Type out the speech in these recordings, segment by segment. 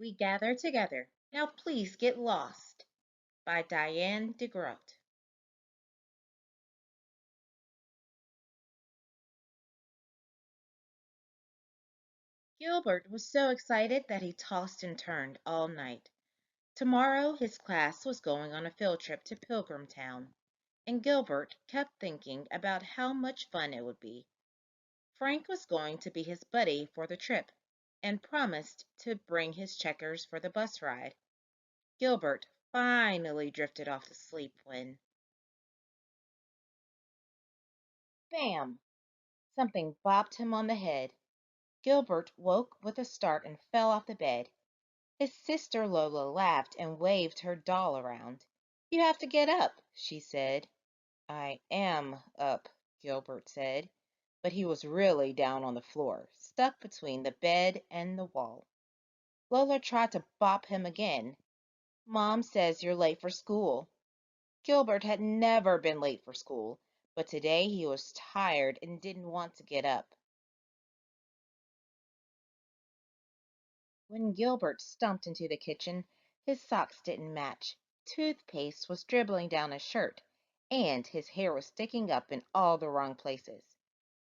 We gather together. Now please get lost. By Diane deGroat. Gilbert was so excited that he tossed and turned all night. Tomorrow his class was going on a field trip to Pilgrim Town, and Gilbert kept thinking about how much fun it would be. Frank was going to be his buddy for the trip, and promised to bring his checkers for the bus ride. Gilbert finally drifted off to sleep when, bam! Something bopped him on the head. Gilbert woke with a start and fell off the bed. His sister Lola laughed and waved her doll around. "You have to get up," she said. "I am up," Gilbert said, but he was really down on the floor, stuck between the bed and the wall. Lola tried to bop him again. "Mom says you're late for school." Gilbert had never been late for school, but today he was tired and didn't want to get up. When Gilbert stumped into the kitchen, his socks didn't match. Toothpaste was dribbling down his shirt, and his hair was sticking up in all the wrong places.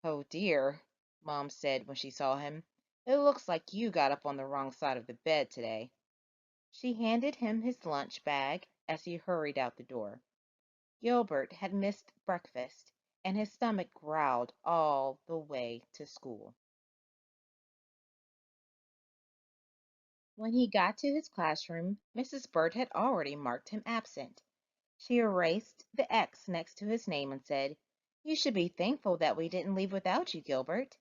"Oh dear," Mom said when she saw him. "It looks like you got up on the wrong side of the bed today." She handed him his lunch bag as he hurried out the door. Gilbert had missed breakfast, and his stomach growled all the way to school. When he got to his classroom, Mrs. Bird had already marked him absent. She erased the X next to his name and said, "You should be thankful that we didn't leave without you, Gilbert."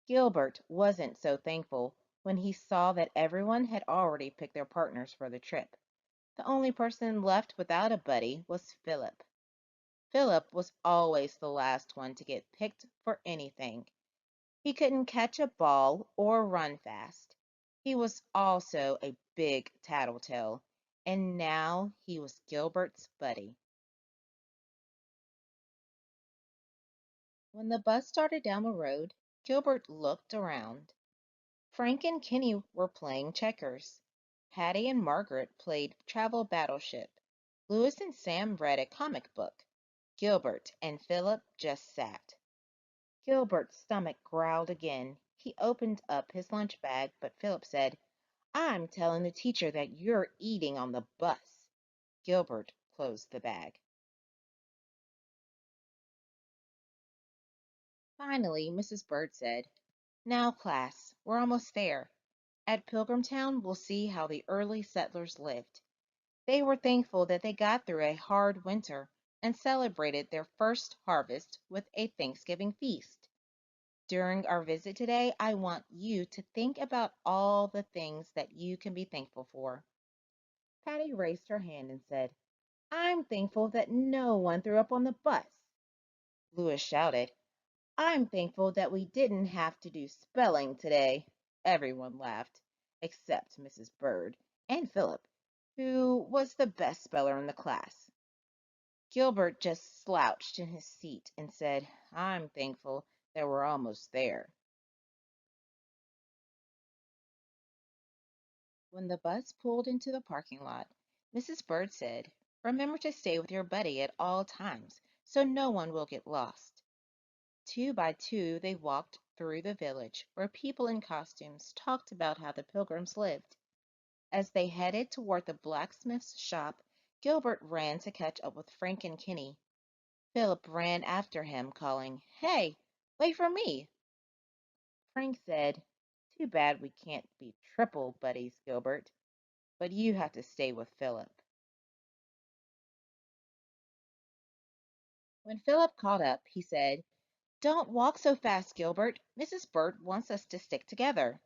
Gilbert wasn't so thankful when he saw that everyone had already picked their partners for the trip. The only person left without a buddy was Philip. Philip was always the last one to get picked for anything. He couldn't catch a ball or run fast. He was also a big tattletale, and now he was Gilbert's buddy. When the bus started down the road, Gilbert looked around. Frank and Kenny were playing checkers. Patty and Margaret played Travel Battleship. Louis and Sam read a comic book. Gilbert and Philip just sat. Gilbert's stomach growled again. He opened up his lunch bag, but Philip said, "I'm telling the teacher that you're eating on the bus." Gilbert closed the bag. Finally, Mrs. Bird said, "Now, class, we're almost there. At Pilgrim Town, we'll see how the early settlers lived. They were thankful that they got through a hard winter and celebrated their first harvest with a Thanksgiving feast. During our visit today, I want you to think about all the things that you can be thankful for." Patty raised her hand and said, "I'm thankful that no one threw up on the bus." Louis shouted, "I'm thankful that we didn't have to do spelling today." Everyone laughed, except Mrs. Bird and Philip, who was the best speller in the class. Gilbert just slouched in his seat and said, "I'm thankful that we're almost there." When the bus pulled into the parking lot, Mrs. Bird said, "Remember to stay with your buddy at all times so no one will get lost." Two by two, they walked through the village where people in costumes talked about how the pilgrims lived. As they headed toward the blacksmith's shop, Gilbert ran to catch up with Frank and Kenny. Philip ran after him, calling, "Hey, wait for me." Frank said, "Too bad we can't be triple buddies, Gilbert, but you have to stay with Philip." When Philip caught up, he said, "Don't walk so fast, Gilbert. Mrs. Bird wants us to stick together."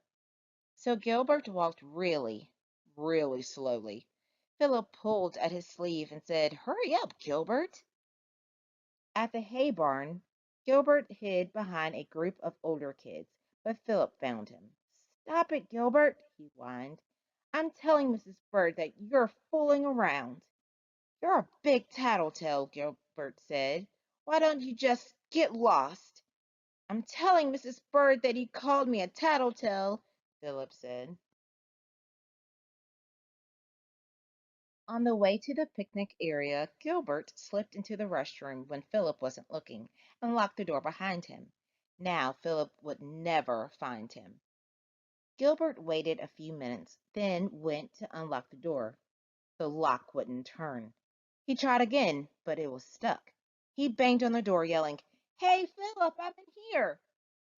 So Gilbert walked really, really slowly. Philip pulled at his sleeve and said, "Hurry up, Gilbert." At the hay barn, Gilbert hid behind a group of older kids, but Philip found him. "Stop it, Gilbert," he whined. "I'm telling Mrs. Bird that you're fooling around." "You're a big tattletale," Gilbert said. "Why don't you just get lost?" "I'm telling Mrs. Bird that you called me a tattletale," Philip said. On the way to the picnic area, Gilbert slipped into the restroom when Philip wasn't looking and locked the door behind him. Now Philip would never find him. Gilbert waited a few minutes, then went to unlock the door. The lock wouldn't turn. He tried again, but it was stuck. He banged on the door, yelling, "Hey, Philip, I'm in here."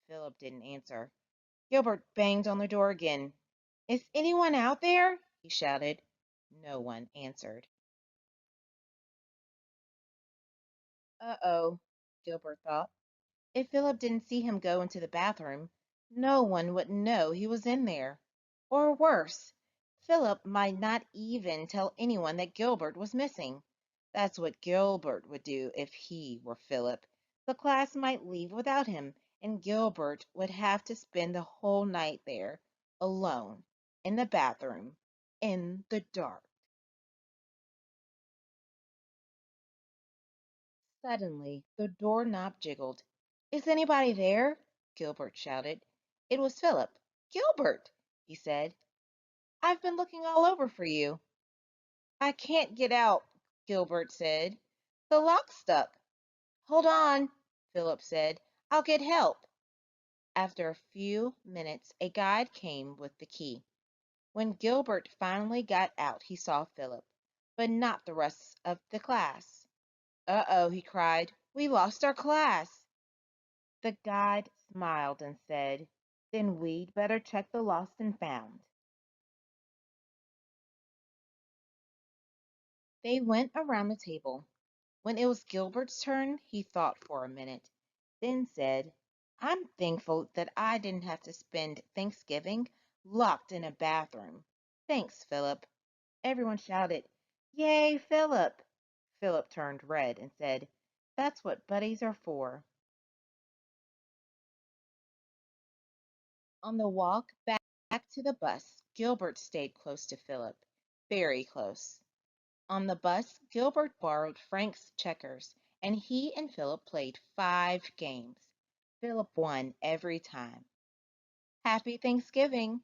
Philip didn't answer. Gilbert banged on the door again. "Is anyone out there?" he shouted. No one answered. Uh-oh, Gilbert thought. If Philip didn't see him go into the bathroom, no one would know he was in there. Or worse, Philip might not even tell anyone that Gilbert was missing. That's what Gilbert would do if he were Philip. The class might leave without him, and Gilbert would have to spend the whole night there, alone, in the bathroom, in the dark. Suddenly, the doorknob jiggled. "Is anybody there?" Gilbert shouted. It was Philip. "Gilbert," he said, "I've been looking all over for you." "I can't get out," Gilbert said. "The lock's stuck." "Hold on," Philip said. "I'll get help." After a few minutes, a guide came with the key. When Gilbert finally got out, he saw Philip, but not the rest of the class. "Uh-oh," he cried. "We lost our class." The guide smiled and said, "Then we'd better check the lost and found." They went around the table. When it was Gilbert's turn, he thought for a minute, then said, "I'm thankful that I didn't have to spend Thanksgiving locked in a bathroom." "Thanks, Philip." Everyone shouted, "Yay, Philip!" Philip turned red and said, "That's what buddies are for." On the walk back to the bus, Gilbert stayed close to Philip, very close. On the bus, Gilbert borrowed Frank's checkers, and he and Philip played 5 games. Philip won every time. "Happy Thanksgiving!"